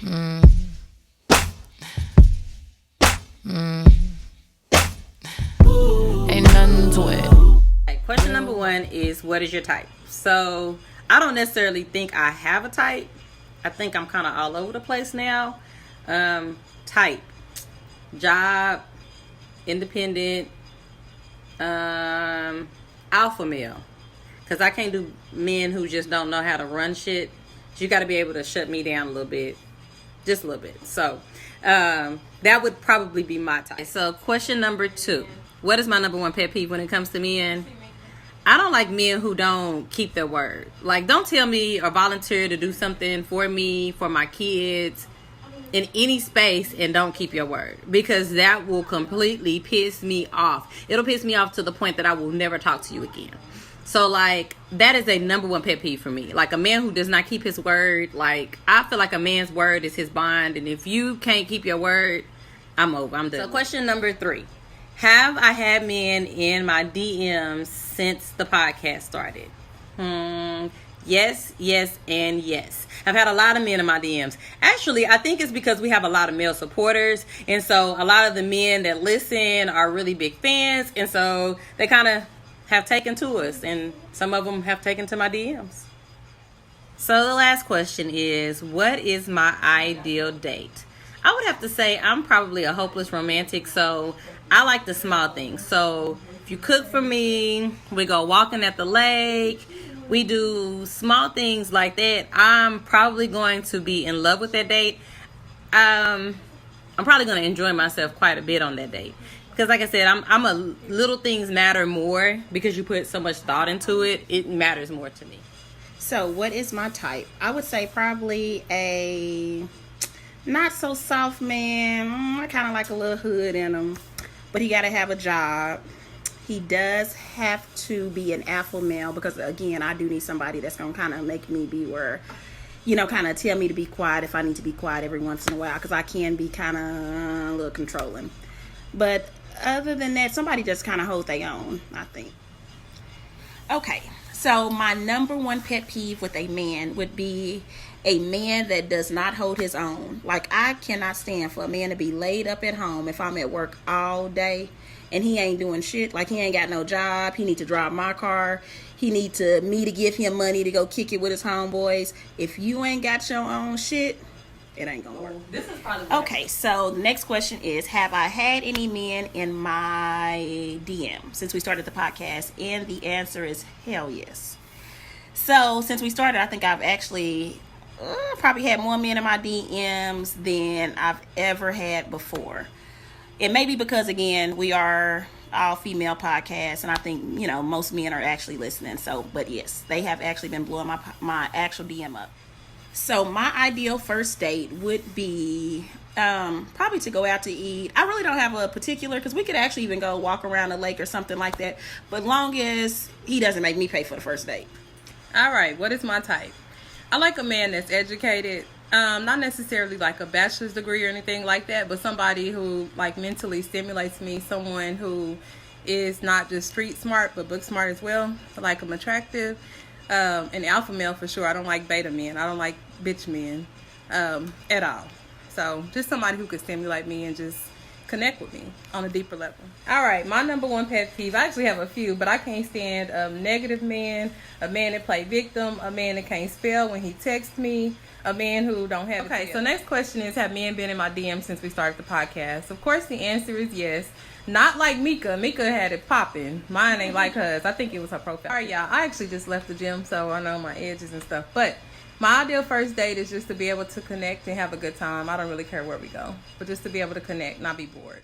Mm, mm. Ain't nothing to it. Okay, question number one is, what is your type? So I don't necessarily think I have a type. I think I'm kind of all over the place now. Type, job, independent, alpha male. Because I can't do men who just don't know how to run shit. You got to be able to shut me down a little bit. Just a little bit. So that would probably be my type. So question number two. What is my number one pet peeve when it comes to men? I don't like men who don't keep their word. Like, don't tell me or volunteer to do something for me, for my kids, in any space, and don't keep your word. Because that will completely piss me off. It'll piss me off to the point that I will never talk to you again. So, like, that is a number one pet peeve for me. Like, a man who does not keep his word, like, I feel like a man's word is his bond. And if you can't keep your word, I'm over. I'm done. So, question number three. Have I had men in my DMs since the podcast started? Yes, yes, and yes. I've had a lot of men in my DMs. Actually, I think it's because we have a lot of male supporters. And so a lot of the men that listen are really big fans. And so they kind of have taken to us. And some of them have taken to my DMs. So the last question is, what is my ideal date? I would have to say I'm probably a hopeless romantic, so I like the small things. So if you cook for me, we go walking at the lake, we do small things like that, I'm probably going to be in love with that date. I'm probably going to enjoy myself quite a bit on that date. Because like I said, I'm a little things matter more because you put so much thought into it. It matters more to me. So what is my type? I would say probably a not so soft man. I kind of like a little hood in him, but he got to have a job. He does have to be an alpha male because, again, I do need somebody that's going to kind of make me be where, kind of tell me to be quiet if I need to be quiet every once in a while, because I can be kind of a little controlling. But other than that, somebody just kind of hold their own, I think. Okay, so my number one pet peeve with a man would be a man that does not hold his own. Like, I cannot stand for a man to be laid up at home if I'm at work all day and he ain't doing shit. Like, he ain't got no job. He need to drive my car. He need me to give him money to go kick it with his homeboys. If you ain't got your own shit, it ain't gonna work. This is probably okay. So the next question is, have I had any men in my DM since we started the podcast? And the answer is hell yes. So since we started, I think I've actually probably had more men in my DMs than I've ever had before. It may be because, again, we are all female podcasts, and I think, most men are actually listening. So, but yes, they have actually been blowing my actual DM up. So my ideal first date would be probably to go out to eat. I really don't have a particular, because we could actually even go walk around the lake or something like that. But long as he doesn't make me pay for the first date. All right, what is my type? I like a man that's educated, not necessarily like a bachelor's degree or anything like that, but somebody who like mentally stimulates me, someone who is not just street smart, but book smart as well. I like them attractive. An alpha male for sure. I don't like beta men. I don't like bitch men at all. So just somebody who could stimulate me and just connect with me on a deeper level. All right, my number one pet peeve, I actually have a few, but I can't stand negative men, a man that play victim, a man that can't spell when he texts me, a man who don't have okay, so next question is, have men been in my DM since we started the podcast? Of course, the answer is yes. Not like Mika. Mika had it popping. Mine ain't like hers. I think it was her profile. All right, y'all. I actually just left the gym, so I know my edges and stuff. But my ideal first date is just to be able to connect and have a good time. I don't really care where we go, but just to be able to connect, not be bored.